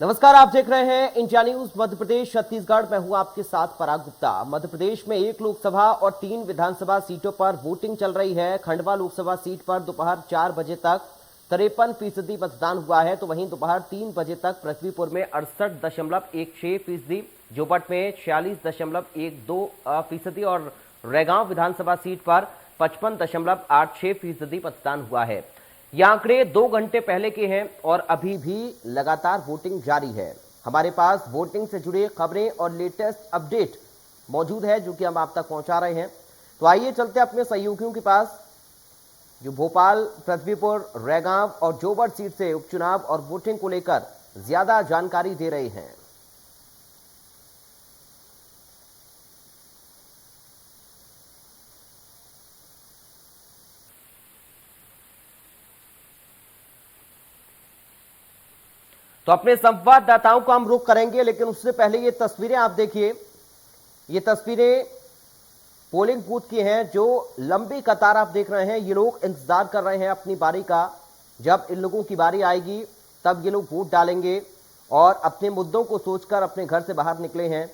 नमस्कार, आप देख रहे हैं इंडिया न्यूज मध्य प्रदेश छत्तीसगढ़। मैं हूं आपके साथ पराग गुप्ता। मध्य प्रदेश में 1 लोकसभा और 3 विधानसभा सीटों पर वोटिंग चल रही है। खंडवा लोकसभा सीट पर दोपहर 4 बजे तक 53% मतदान हुआ है, तो वहीं दोपहर 3 बजे तक पृथ्वीपुर में 68.16%, जोबट में 46.12% और रैगांव विधानसभा सीट पर 55.86% मतदान हुआ है। ये आंकड़े 2 घंटे पहले के हैं और अभी भी लगातार वोटिंग जारी है। हमारे पास वोटिंग से जुड़े खबरें और लेटेस्ट अपडेट मौजूद है, जो कि हम आप तक पहुंचा रहे हैं। तो आइए चलते हैं अपने सहयोगियों के पास, जो भोपाल, पृथ्वीपुर, रैगांव और जोबट सीट से उपचुनाव और वोटिंग को लेकर ज्यादा जानकारी दे रहे हैं। तो अपने संवाददाताओं को हम रुख करेंगे, लेकिन उससे पहले ये तस्वीरें आप देखिए। ये तस्वीरें पोलिंग बूथ की हैं, जो लंबी कतार आप देख रहे हैं। ये लोग इंतजार कर रहे हैं अपनी बारी का। जब इन लोगों की बारी आएगी तब ये लोग वोट डालेंगे और अपने मुद्दों को सोचकर अपने घर से बाहर निकले हैं।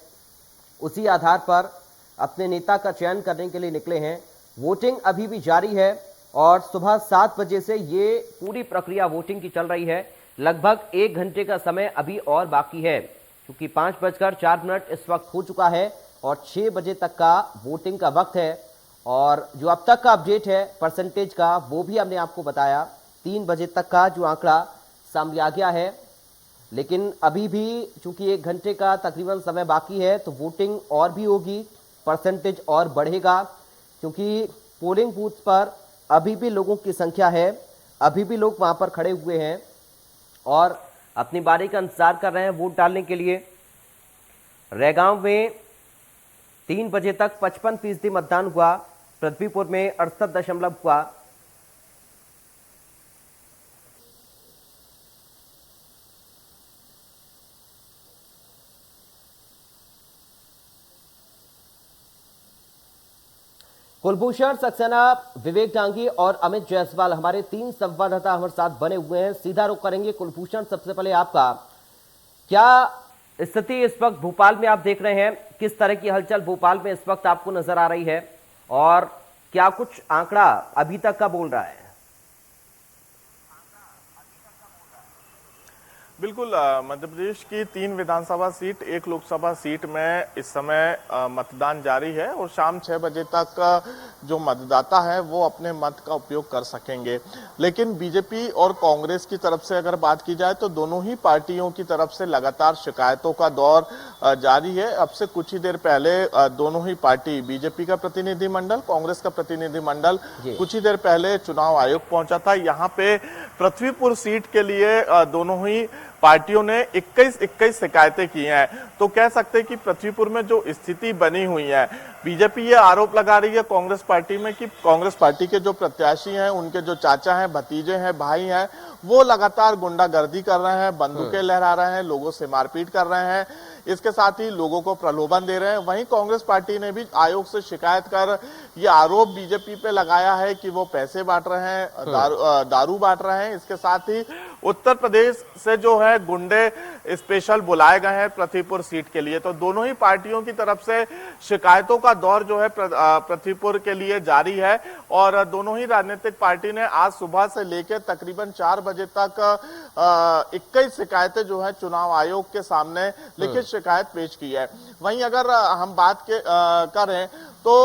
उसी आधार पर अपने नेता का चयन करने के लिए निकले हैं। वोटिंग अभी भी जारी है और सुबह 7 बजे से ये पूरी प्रक्रिया वोटिंग की चल रही है। लगभग 1 घंटे का समय अभी और बाकी है, क्योंकि 5:04 इस वक्त हो चुका है और 6 बजे तक का वोटिंग का वक्त है। और जो अब तक का अपडेट है परसेंटेज का, वो भी हमने आपको बताया। 3 बजे तक का जो आंकड़ा सामने आ गया है, लेकिन अभी भी चूंकि 1 घंटे का तकरीबन समय बाकी है, तो वोटिंग और भी होगी, परसेंटेज और बढ़ेगा, क्योंकि पोलिंग बूथ पर अभी भी लोगों की संख्या है। अभी भी लोग वहां पर खड़े हुए हैं और अपनी बारी का इंतजार कर रहे हैं वोट डालने के लिए। रैगांव में 3 बजे तक 55% मतदान हुआ, पृथ्वीपुर में 68 हुआ। कुलभूषण सक्सेना, विवेक डांगी और अमित जायसवाल हमारे 3 संवाददाता हमारे साथ बने हुए हैं। सीधा रुख करेंगे। कुलभूषण, सबसे पहले आपका, क्या स्थिति इस वक्त भोपाल में आप देख रहे हैं? किस तरह की हलचल भोपाल में इस वक्त आपको नजर आ रही है और क्या कुछ आंकड़ा अभी तक का बोल रहा है? बिल्कुल, मध्य प्रदेश की 3 विधानसभा सीट, 1 लोकसभा सीट में इस समय मतदान जारी है और शाम 6 बजे तक जो मतदाता है वो अपने मत का उपयोग कर सकेंगे। लेकिन बीजेपी और कांग्रेस की तरफ से अगर बात की जाए तो दोनों ही पार्टियों की तरफ से लगातार शिकायतों का दौर जारी है। अब से कुछ ही देर पहले दोनों ही पार्टी, बीजेपी का प्रतिनिधिमंडल, कांग्रेस का प्रतिनिधिमंडल कुछ ही देर पहले चुनाव आयोग पहुंचा था। यहाँ पे पृथ्वीपुर सीट के लिए दोनों ही पार्टियों ने 21 शिकायतें की हैं। तो कह सकते हैं कि पृथ्वीपुर में जो स्थिति बनी हुई है, बीजेपी ये आरोप लगा रही है कांग्रेस पार्टी में कि कांग्रेस पार्टी के जो प्रत्याशी हैं, उनके जो चाचा हैं, भतीजे हैं, भाई हैं, वो लगातार गुंडागर्दी कर रहे हैं, बंदूकें लहरा रहे हैं, लोगों से मारपीट कर रहे हैं, इसके साथ ही लोगों को प्रलोभन दे रहे हैं। वहीं कांग्रेस पार्टी ने भी आयोग से शिकायत कर ये आरोप बीजेपी पे लगाया है कि वो पैसे बांट रहे हैं, दारू बांट रहे हैं। इसके साथ ही उत्तर प्रदेश से जो है गुंडे स्पेशल बुलाए गए हैं पृथ्वीपुर सीट के लिए। तो दोनों ही पार्टियों की तरफ से शिकायतों का दौर जो है पृथ्वीपुर के लिए जारी है और दोनों ही राजनीतिक पार्टी ने आज सुबह से लेकर तकरीबन 4 बजे तक 21 शिकायतें जो है चुनाव आयोग के सामने लिखित शिकायत पेश की है। वहीं अगर हम बात करें तो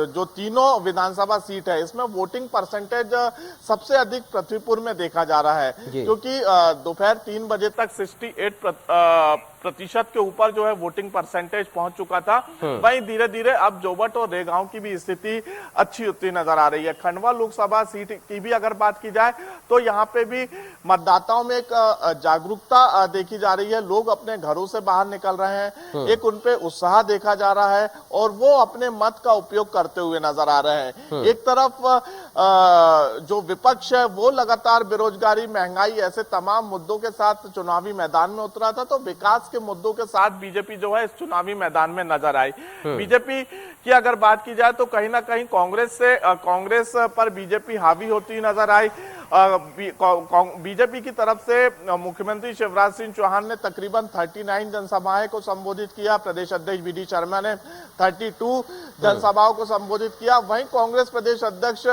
जो तीनों विधानसभा सीट है, इसमें वोटिंग परसेंटेज सबसे अधिक पृथ्वीपुर में देखा जा रहा है, क्योंकि दोपहर 3 बजे तक 68% के ऊपर जो है वोटिंग परसेंटेज पहुंच चुका था। वहीं धीरे धीरे अब जोबट और रैगांव की भी स्थिति अच्छी होती नजर आ रही है। खंडवा लोकसभा सीट की भी अगर बात की जाए तो यहाँ पे भी मतदाताओं में एक जागरूकता देखी जा रही है। लोग अपने घरों से बाहर निकल रहे हैं, एक उनपे उत्साह देखा जा रहा है और वो अपने मत का उपयोग करते हुए नजर आ रहे हैं। एक तरफ जो विपक्ष है वो लगातार बेरोजगारी, महंगाई, ऐसे तमाम मुद्दों के साथ चुनावी मैदान में उतरा था, तो विकास के मुद्दों के साथ बीजेपी जो है इस चुनावी मैदान में नजर आई। बीजेपी की अगर बात की जाए तो कहीं ना कहीं कांग्रेस पर बीजेपी हावी होती नजर आई। बीजेपी की तरफ से मुख्यमंत्री शिवराज सिंह चौहान ने तकरीबन 39 जनसभाएं को संबोधित किया। प्रदेश अध्यक्ष वी डी शर्मा ने 32 जनसभाओं को संबोधित किया। वहीं कांग्रेस प्रदेश अध्यक्ष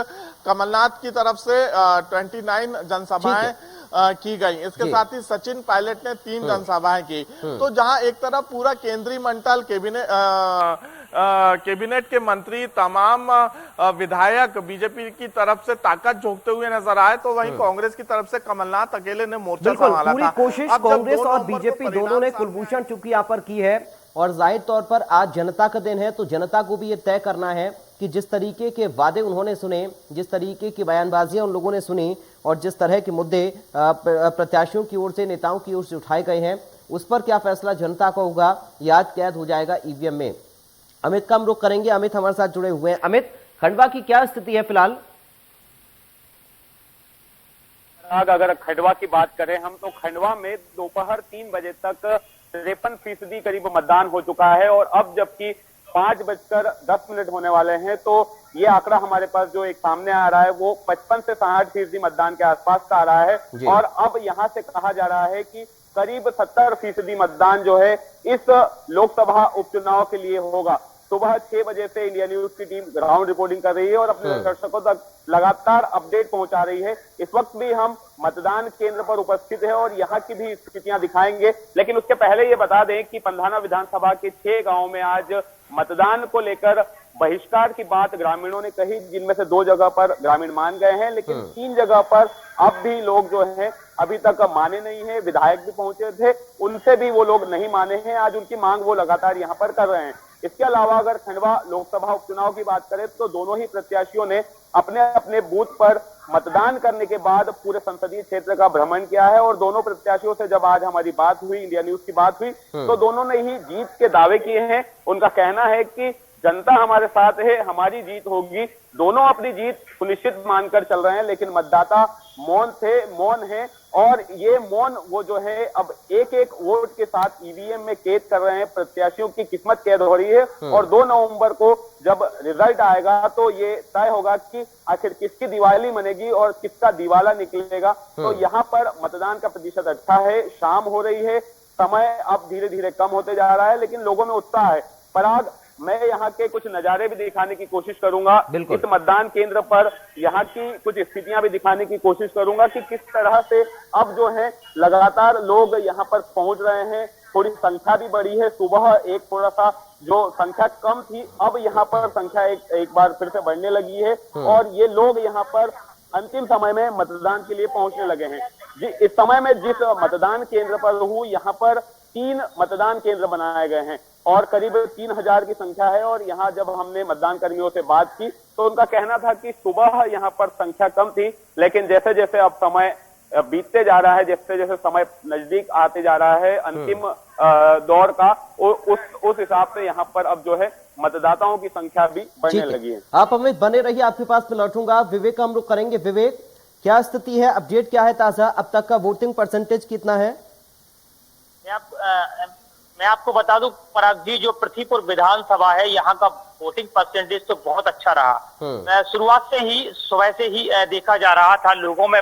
कमलनाथ की तरफ से 29 जनसभाएं की गई। इसके साथ ही सचिन पायलट ने 3 जनसभाएं की। तो जहां एक तरफ पूरा केंद्रीय मंडल कैबिनेट के मंत्री, तमाम विधायक बीजेपी की तरफ से ताकत झोंकते हुए नजर आए, तो वहीं कांग्रेस की तरफ से कमलनाथ अकेले ने मोर्चा संभाला था। पूरी कोशिश कांग्रेस और बीजेपी दोनों ने कुलभूषण चूंकि यहाँ पर की है, और जाहिर तौर पर आज जनता का दिन है, तो जनता को भी ये तय करना है कि जिस तरीके के वादे उन्होंने सुने, जिस तरीके की बयानबाजियां उन लोगों ने सुनी, और जिस तरह के मुद्दे प्रत्याशियों की ओर से, नेताओं की ओर से उठाए गए हैं, उस पर क्या फैसला जनता का होगा, याद कैद हो जाएगा ईवीएम में। अमित का हम रुख करेंगे। अमित हमारे साथ जुड़े हुए हैं। अमित, खंडवा की क्या स्थिति है फिलहाल? अगर खंडवा की बात करें हम, तो खंडवा में दोपहर 3 बजे तक 53% करीब मतदान हो चुका है, और अब जबकि 5:10 होने वाले हैं, तो ये आंकड़ा हमारे पास जो एक सामने आ रहा है वो 55 से 60% मतदान के आसपास का आ रहा है। और अब यहाँ से कहा जा रहा है कि करीब 70% मतदान जो है इस लोकसभा उपचुनाव के लिए होगा। सुबह 6 बजे से इंडिया न्यूज की टीम ग्राउंड रिपोर्टिंग कर रही है और अपने दर्शकों तक लगातार अपडेट पहुंचा रही है। इस वक्त भी हम मतदान केंद्र पर उपस्थित है और यहाँ की भी स्थितियां दिखाएंगे, लेकिन उसके पहले ये बता दें कि पंधाना विधानसभा के 6 गांवों में आज मतदान को लेकर बहिष्कार की बात ग्रामीणों ने कही, जिनमें से 2 जगह पर ग्रामीण मान गए हैं, लेकिन 3 जगह पर अब भी लोग जो हैं अभी तक माने नहीं है। विधायक भी पहुंचे थे, उनसे भी वो लोग नहीं माने हैं। आज उनकी मांग वो लगातार यहाँ पर कर रहे हैं। इसके अलावा अगर खंडवा लोकसभा उपचुनाव की बात करें, तो दोनों ही प्रत्याशियों ने अपने अपने बूथ पर मतदान करने के बाद पूरे संसदीय क्षेत्र का भ्रमण किया है। और दोनों प्रत्याशियों से जब आज हमारी बात हुई, इंडिया न्यूज की बात हुई, तो दोनों ने ही जीत के दावे किए हैं। उनका कहना है कि जनता हमारे साथ है, हमारी जीत होगी। दोनों अपनी जीत सुनिश्चित मानकर चल रहे हैं, लेकिन मतदाता मौन है, और ये मौन वो जो है अब एक एक वोट के साथ ईवीएम में कैद कर रहे हैं। प्रत्याशियों की किस्मत कैद हो रही है, और 2 नवंबर को जब रिजल्ट आएगा तो ये तय होगा कि आखिर किसकी दिवाली मनेगी और किसका दिवाला निकलेगा। तो यहाँ पर मतदान का प्रतिशत अच्छा है, शाम हो रही है, समय अब धीरे धीरे कम होते जा रहा है, लेकिन लोगों में उत्साह है। पराग, मैं यहाँ के कुछ नजारे भी दिखाने की कोशिश करूंगा इस मतदान केंद्र पर, यहाँ की कुछ स्थितियां भी दिखाने की कोशिश करूंगा कि किस तरह से अब जो है लगातार लोग यहाँ पर पहुंच रहे हैं। थोड़ी संख्या भी बढ़ी है। सुबह एक थोड़ा सा जो संख्या कम थी, अब यहाँ पर संख्या एक बार फिर से बढ़ने लगी है, और ये लोग यहाँ पर अंतिम समय में मतदान के लिए पहुंचने लगे हैं। इस समय में जिस मतदान केंद्र पर हूँ, यहाँ पर 3 मतदान केंद्र बनाए गए हैं और करीब 3000 की संख्या है। और यहाँ जब हमने मतदान कर्मियों से बात की, तो उनका कहना था कि सुबह यहाँ पर संख्या कम थी, लेकिन जैसे जैसे अब समय बीतते जा रहा है, जैसे जैसे समय नजदीक आते जा रहा है अंतिम दौर का, उस हिसाब से यहाँ पर अब जो है मतदाताओं की संख्या भी बढ़ने लगी है। आप हमें बने रहिए, आपके पास में लौटूंगा। विवेक हम लोग करेंगे। विवेक, क्या स्थिति है, अपडेट क्या है ताजा, अब तक का वोटिंग परसेंटेज कितना है? मैं आपको बता दूं पराग जी, जो पृथ्वीपुर विधानसभा है, यहाँ का वोटिंग परसेंटेज तो बहुत अच्छा रहा। शुरुआत से ही, सुबह से ही देखा जा रहा था, लोगों में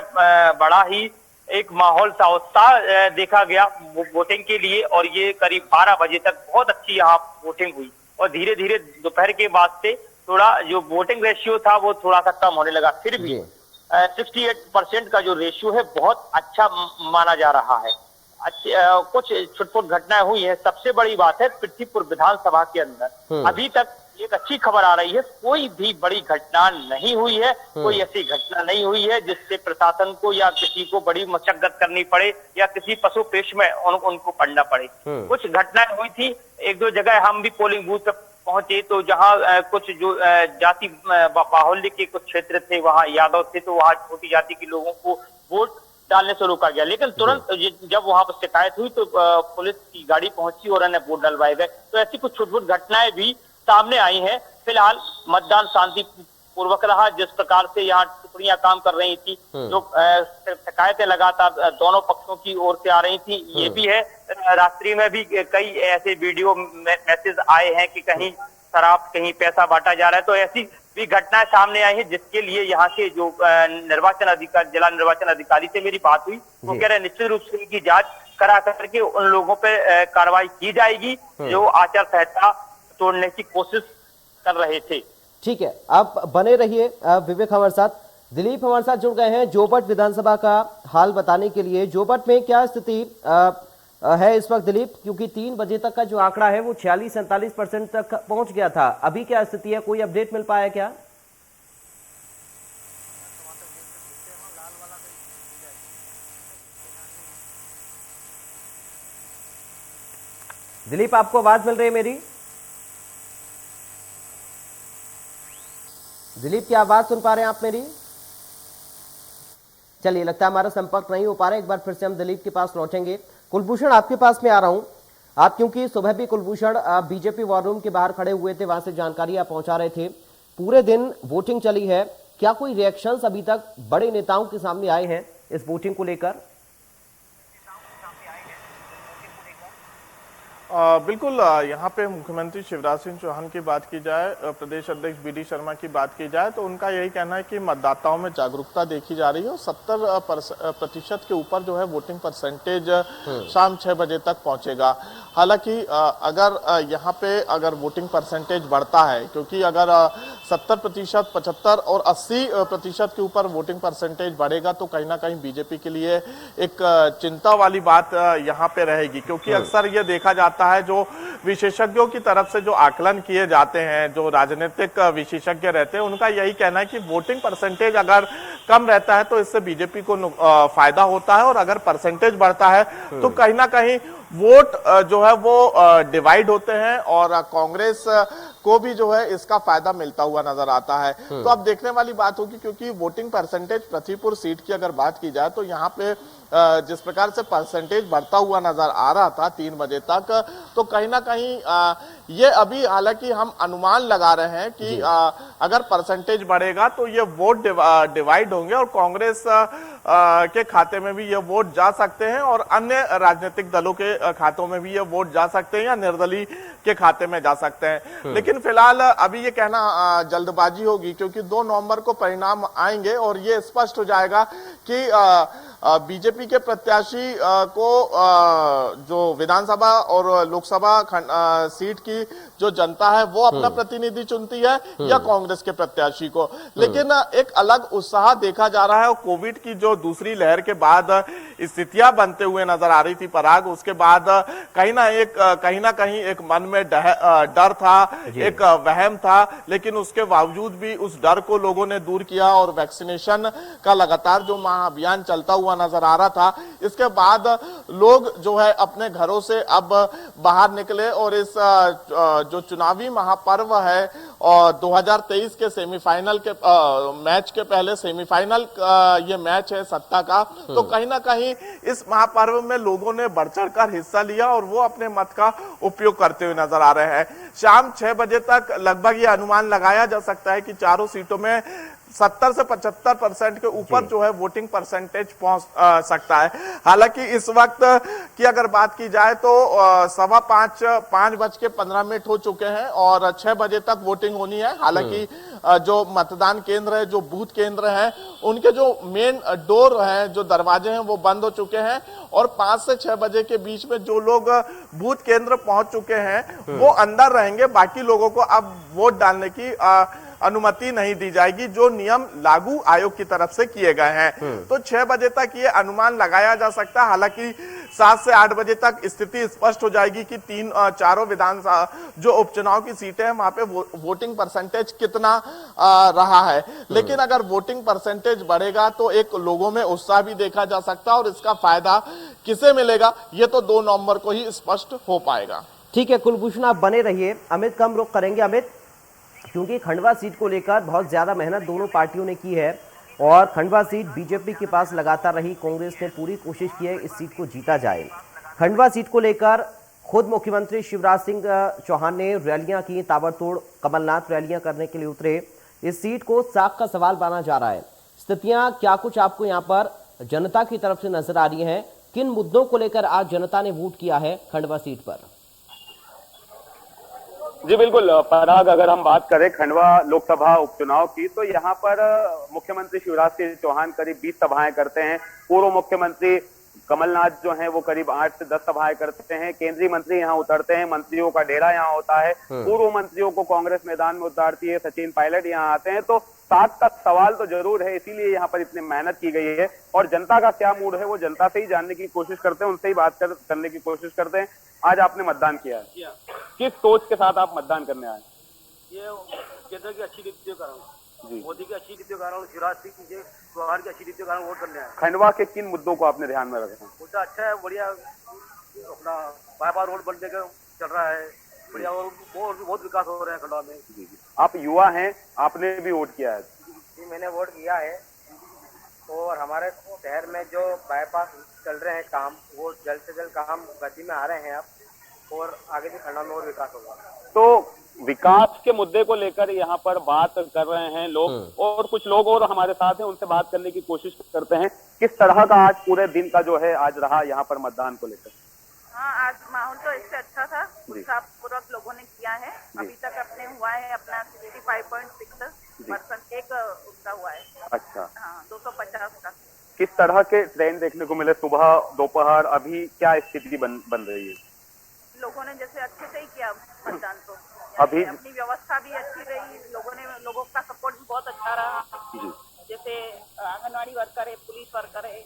बड़ा ही एक माहौल सा उत्साह देखा गया वोटिंग के लिए। और ये करीब 12 बजे तक बहुत अच्छी यहाँ वोटिंग हुई, और धीरे धीरे दोपहर के बाद से थोड़ा जो वोटिंग रेशियो था वो थोड़ा सा कम होने लगा। फिर भी 68% का जो रेशियो है बहुत अच्छा माना जा रहा है। कुछ छुटपुट घटनाएं हुई है। सबसे बड़ी बात है पृथ्वीपुर विधानसभा के अंदर अभी तक एक अच्छी खबर आ रही है, कोई भी बड़ी घटना नहीं हुई है। कोई ऐसी घटना नहीं हुई है जिससे प्रशासन को या किसी को बड़ी मशक्कत करनी पड़े या किसी पशु पेश में उनको पड़ना पड़े। कुछ घटनाएं हुई थी, 1-2 जगह हम भी पोलिंग बूथ पर पहुंचे, तो जहां कुछ जो जाति बाहुल्य के कुछ क्षेत्र थे, वहां यादव थे, तो वहां छोटी जाति के लोगों को वोट डालने से रोका गया। लेकिन तुरंत जब वहां पर शिकायत हुई तो पुलिस की गाड़ी पहुंची और उन्हें वोट डलवाए गए। तो ऐसी कुछ छुटपुट घटनाएं भी सामने आई हैं। फिलहाल मतदान शांति पूर्वक रहा। जिस प्रकार से यहाँ टुकड़ियां काम कर रही थी, जो शिकायतें लगातार दोनों पक्षों की ओर से आ रही थी, ये भी है। रात्रि में भी कई ऐसे वीडियो मैसेज आए हैं कि कहीं शराब, कहीं पैसा बांटा जा रहा है। तो ऐसी भी घटनाएं सामने आई है, जिसके लिए यहाँ के जो निर्वाचन अधिकारी, जिला निर्वाचन अधिकारी से मेरी बात हुई, वो कह रहे निश्चित रूप से इनकी जांच करा करके उन लोगों पे कार्रवाई की जाएगी जो आचार संहिता तोड़ने की कोशिश कर रहे थे। ठीक है, आप बने रहिए विवेक हमारे साथ। दिलीप हमारे साथ जुड़ गए हैं जोबट विधानसभा का हाल बताने के लिए। जोबट में क्या स्थिति है इस वक्त दिलीप, क्योंकि 3 बजे तक का जो आंकड़ा है वो 46-47% तक पहुंच गया था, अभी क्या स्थिति है, कोई अपडेट मिल पाया क्या? दिलीप, आपको आवाज मिल रही है मेरी? दिलीप, क्या आवाज सुन पा रहे हैं आप मेरी? चलिए, लगता है हमारा संपर्क नहीं हो पा रहा है। एक बार फिर से हम दिलीप के पास लौटेंगे। कुलभूषण, आपके पास में आ रहा हूं। आप क्योंकि सुबह भी कुलभूषण बीजेपी वॉर रूम के बाहर खड़े हुए थे, वहां से जानकारी आप पहुंचा रहे थे। पूरे दिन वोटिंग चली है, क्या कोई रिएक्शंस अभी तक बड़े नेताओं के सामने आए हैं इस वोटिंग को लेकर? बिल्कुल, यहाँ पे मुख्यमंत्री शिवराज सिंह चौहान की बात की जाए, प्रदेश अध्यक्ष BD शर्मा की बात की जाए, तो उनका यही कहना है कि मतदाताओं में जागरूकता देखी जा रही है और 70% के ऊपर जो है वोटिंग परसेंटेज शाम 6 बजे तक पहुंचेगा। हालांकि अगर यहाँ पे अगर वोटिंग परसेंटेज बढ़ता है, क्योंकि अगर 70%, 75 और 80% के ऊपर वोटिंग परसेंटेज बढ़ेगा तो कहीं ना कहीं बीजेपी के लिए एक चिंता वाली बात यहाँ पे रहेगी, क्योंकि अक्सर ये देखा जाता है जो विशेषज्ञों की तरफ से जो आकलन किए जाते हैं, जो राजनीतिक विशेषज्ञ रहते हैं, उनका यही कहना है कि वोटिंग परसेंटेज अगर कम रहता है तो इससे बीजेपी को फायदा होता है, और अगर परसेंटेज बढ़ता है तो कहीं ना कहीं वोट जो है वो डिवाइड होते हैं और कांग्रेस को भी जो है इसका फायदा मिलता हुआ नजर आता है। तो अब देखने वाली बात होगी, क्योंकि वोटिंग परसेंटेज पृथ्वीपुर सीट की अगर बात की जाए तो यहाँ पे जिस प्रकार से परसेंटेज बढ़ता हुआ नजर आ रहा था 3 बजे तक, तो कहीं ना कहीं ये अभी हालांकि हम अनुमान लगा रहे हैं कि अगर परसेंटेज बढ़ेगा तो ये वोट डिवाइड होंगे और कांग्रेस के खाते में भी ये वोट जा सकते हैं और अन्य राजनीतिक दलों के खातों में भी ये वोट जा सकते हैं या निर्दलीय के खाते में जा सकते हैं। लेकिन फिलहाल अभी ये कहना जल्दबाजी होगी, क्योंकि 2 नवंबर को परिणाम आएंगे और ये स्पष्ट हो जाएगा कि बीजेपी के प्रत्याशी को जो विधानसभा और लोकसभा सीट की जो जनता है वो अपना प्रतिनिधि चुनती है या कांग्रेस के प्रत्याशी को। लेकिन एक अलग उत्साह देखा जा रहा है और कोविड की जो दूसरी लहर के बाद स्थितियां बनते हुए नजर आ रही थी पराग, उसके बाद कहीं ना कहीं एक मन में डर था, एक वहम था, लेकिन उसके बावजूद भी उस डर को लोगों ने दूर किया और वैक्सीनेशन का लगातार जो महाअभियान चलता हुआ नजर आ रहा था, इसके बाद लोग जो है अपने घरों से अब बाहर निकले और इस जो चुनावी महापर्व है और 2023 के सेमीफाइनल के मैच के पहले सेमीफाइनल ये मैच है सत्ता का, तो कहीं ना कहीं इस महापर्व में लोगों ने बढ़ चढ़कर हिस्सा लिया और वो अपने मत का उपयोग करते हुए नजर आ रहे हैं। शाम 6 बजे तक लगभग ये अनुमान लगाया जा सकता है कि चारों सीटों में 70 से 75% के ऊपर जो है वोटिंग परसेंटेज पहुंच सकता है। हालांकि इस वक्त की अगर बात की जाए तो 5:15 हो चुके हैं और 6 बजे तक वोटिंग होनी है। हालांकि जो मतदान केंद्र है, जो बूथ केंद्र हैं, उनके जो मेन डोर हैं, जो दरवाजे हैं, वो बंद हो चुके हैं और 5 से 6 बजे के बीच में जो लोग बूथ केंद्र पहुंच चुके हैं वो अंदर रहेंगे। बाकी लोगों को अब वोट डालने की अनुमति नहीं दी जाएगी, जो नियम लागू आयोग की तरफ से किए गए हैं। तो 6 बजे तक ये अनुमान लगाया जा सकता है। हालांकि 7 से 8 बजे तक स्थिति स्पष्ट हो जाएगी कि चारों विधानसभा जो उपचुनाव की सीटें हैं वहां पे वोटिंग परसेंटेज कितना रहा है। लेकिन अगर वोटिंग परसेंटेज बढ़ेगा तो एक लोगों में उत्साह भी देखा जा सकता है और इसका फायदा किसे मिलेगा ये तो 2 नवंबर को ही स्पष्ट हो पाएगा। ठीक है कुलभूषण, आप बने रहिए। अमित कम रुक करेंगे। अमित, क्योंकि खंडवा सीट को लेकर बहुत ज्यादा मेहनत दोनों पार्टियों ने की है और खंडवा सीट बीजेपी के पास लगातार रही, कांग्रेस ने पूरी कोशिश की है इस सीट को जीता जाए। खंडवा सीट को लेकर खुद मुख्यमंत्री शिवराज सिंह चौहान ने रैलियां की, ताबड़तोड़ कमलनाथ रैलियां करने के लिए उतरे। इस सीट को साख का सवाल माना जा रहा है। स्थितियां क्या कुछ आपको यहाँ पर जनता की तरफ से नजर आ रही है? किन मुद्दों को लेकर आज जनता ने वोट किया है खंडवा सीट पर? जी बिल्कुल पराग, अगर हम बात करें खंडवा लोकसभा उपचुनाव की तो यहाँ पर मुख्यमंत्री शिवराज सिंह चौहान करीब 20 सभाएं करते हैं। पूर्व मुख्यमंत्री कमलनाथ जो हैं वो करीब 8 से 10 सभाएं करते हैं। केंद्रीय मंत्री यहाँ उतरते हैं, मंत्रियों का डेरा यहाँ होता है। पूर्व मंत्रियों को कांग्रेस मैदान में उतारती है, सचिन पायलट यहाँ आते हैं। तो 7 का सवाल तो जरूर है, इसीलिए यहाँ पर इतनी मेहनत की गई है। और जनता का क्या मूड है वो जनता से ही जानने की कोशिश करते हैं, उनसे ही बात करने की कोशिश करते हैं। आज आपने मतदान किया है, किस सोच के साथ आप मतदान करने आए? ये केंद्र की अच्छी नीति के कारण, जी, मोदी की अच्छी नीति के कारण, शिवराज सिंह की चौहान की अच्छी नीति के कारण वोट करने आए। खंडवा के किन मुद्दों को आपने ध्यान में रखा? मुद्दा अच्छा है, बढ़िया अपना बार रोड बनने का चल रहा है, बढ़िया, और बहुत विकास हो रहे हैं खंडवा में। जी जी, आप युवा हैं, आपने भी वोट किया है? जी मैंने वोट किया है, और हमारे शहर में जो बाईपास चल रहे हैं काम, वो जल्द से जल्द काम गति में आ रहे हैं अब, और आगे भी खंडवा में और विकास होगा। तो विकास के मुद्दे को लेकर यहाँ पर बात कर रहे हैं लोग, और कुछ लोग और हमारे साथ हैं, उनसे बात करने की कोशिश करते हैं। किस तरह का आज पूरे दिन का जो है आज रहा यहाँ पर मतदान को लेकर? हाँ, आज माहौल तो इससे अच्छा था, उत्साहपूर्वक लोगों ने किया है। अभी तक अपने हुआ है अपना 65.6% एक उसका हुआ है। अच्छा, हाँ, 250 का। किस तरह के ट्रेन देखने को मिले सुबह दोपहर, अभी क्या स्थिति बन रही है? लोगों ने जैसे अच्छे से ही किया मतदान, तो अभी अपनी व्यवस्था भी अच्छी रही, लोगों का सपोर्ट भी बहुत अच्छा रहा। जैसे आंगनवाड़ी वर्कर है, पुलिस वर्कर है,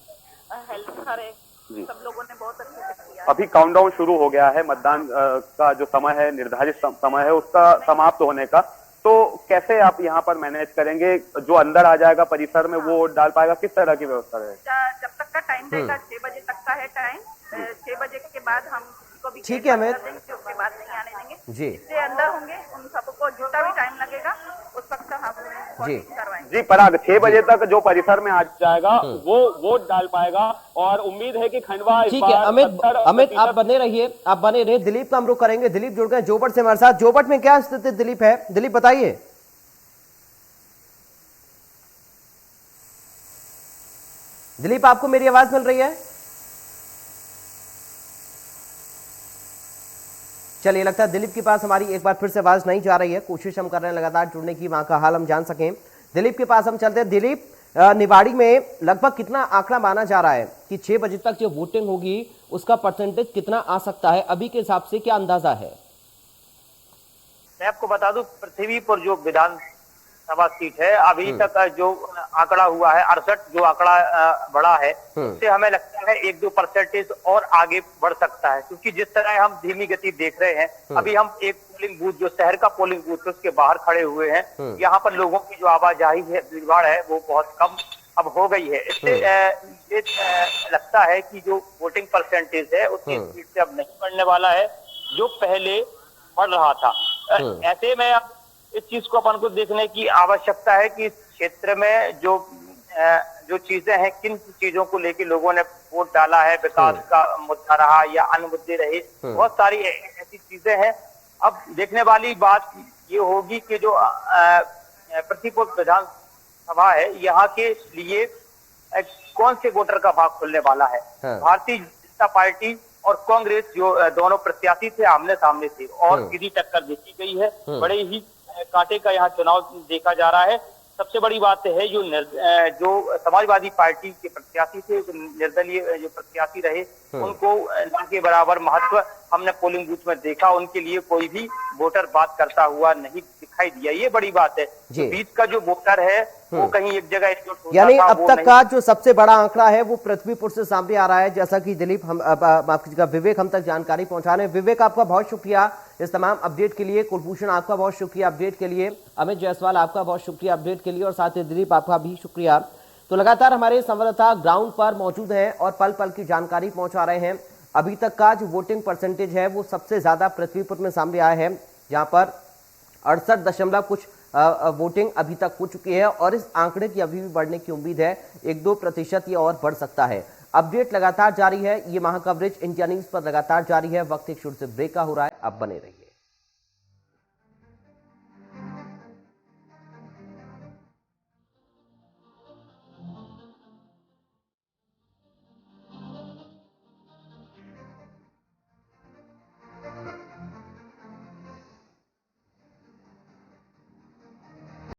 हेल्पर है, सब लोगों ने बहुत अच्छे से किया। अभी काउंटडाउन शुरू हो गया है, मतदान का जो समय है, निर्धारित समय है उसका समाप्त होने का। तो कैसे आप यहाँ पर मैनेज करेंगे? जो अंदर आ जाएगा परिसर में वो वोट डाल पाएगा? किस तरह की व्यवस्था रहेगी? जब तक का टाइम रहेगा, 6 बजे तक का है टाइम। 6 बजे के बाद हम किसी को भी ठीक है अमित, उसके बाद नहीं आने देंगे जी। इससे अंदर होंगे, उन सबको जितना भी टाइम लगेगा उस वक्त हम वोटिंग करवाएंगे। जी पराग, 6 बजे तक जो परिसर में आ जाएगा वो वोट डाल पाएगा, और उम्मीद है कि खंडवा ठीक है। अमित आप बने रहिए, आप बने रहिए। दिलीप का हम रुख करेंगे। दिलीप जुड़ गए जोबट से हमारे साथ। जोबट में क्या स्थिति दिलीप है? दिलीप बताइए। दिलीप, आपको मेरी आवाज मिल रही है? चलिए, लगता है दिलीप के पास हमारी एक बार फिर से आवाज नहीं जा रही है। कोशिश हम कर रहे हैं लगातार जुड़ने की, वहां का हाल हम जान सकें। दिलीप के पास हम चलते हैं। दिलीप, निवाड़ी में लगभग कितना आंकड़ा माना जा रहा है कि 6 बजे तक जो वोटिंग होगी उसका परसेंटेज कितना आ सकता है? अभी के हिसाब से क्या अंदाजा है? मैं आपको बता दूं, पृथ्वीपुर जो विधानसभा सीट है, अभी तक जो आंकड़ा हुआ है 68, जो आंकड़ा बढ़ा है, उससे हमें लगता है 1-2% और आगे बढ़ सकता है। क्योंकि जिस तरह हम धीमी गति देख रहे हैं, अभी हम एक पोलिंग बूथ, जो शहर का पोलिंग बूथ है, उसके बाहर खड़े हुए हैं। यहाँ पर लोगों की जो आवाजाही है, भीड़ है, वो बहुत कम अब हो गई है। इससे ये लगता है कि जो वोटिंग परसेंटेज है उसकी स्पीड से अब नहीं बढ़ने वाला है, जो पहले बढ़ रहा था। ऐसे में अब इस चीज को अपन को देखने की आवश्यकता है कि इस क्षेत्र में जो चीजें हैं, किन चीजों को लेकर लोगों ने वोट डाला है, विकास का मुद्दा रहा या अन्य मुद्दे रहे, बहुत सारी ऐसी चीजें हैं। अब देखने वाली बात ये होगी कि जो पृथ्वीपुर विधानसभा है, यहाँ के लिए कौन से वोटर का भाग खुलने वाला है। भारतीय जनता पार्टी और कांग्रेस जो दोनों प्रत्याशी थे, आमने सामने थे, और सीधी टक्कर देखी गई है। बड़े ही कांटे का यहाँ चुनाव देखा जा रहा है। सबसे बड़ी बात है जो समाजवादी पार्टी के प्रत्याशी थे, निर्दलीय जो प्रत्याशी रहे, उनको न के बराबर महत्व हमने पोलिंग बूथ में देखा। उनके लिए कोई भी वोटर बात करता हुआ नहीं दिखाई दिया। ये बड़ी बात है। तो बीच का जो वोटर है वो कहीं एक जगह एकजुट होता था, यानी अब तक का जो सबसे बड़ा आंकड़ा है वो पृथ्वीपुर से सामने आ रहा है, जैसा कि दिलीप विवेक हम तक जानकारी पहुंचा रहे हैं। विवेक, आपका बहुत शुक्रिया इस तमाम अपडेट के लिए। कुलभूषण, आपका बहुत शुक्रिया अपडेट के लिए। अमित जायसवाल, आपका बहुत शुक्रिया अपडेट के लिए, और साथ ही दिलीप, आपका भी शुक्रिया। तो लगातार हमारे संवाददाता ग्राउंड पर मौजूद हैं और पल पल की जानकारी पहुंचा रहे हैं। अभी तक का जो वोटिंग परसेंटेज है वो सबसे ज्यादा पृथ्वीपुर में सामने आया है, जहां पर 68 कुछ वोटिंग अभी तक हो चुकी है, और इस आंकड़े की अभी भी बढ़ने की उम्मीद है। 1-2% ये और बढ़ सकता है। अपडेट लगातार जारी है। ये महाकवरेज इंडिया न्यूज पर लगातार जारी है। वक्त एक छोटे से ब्रेक का हो रहा है, अब बने रहिए।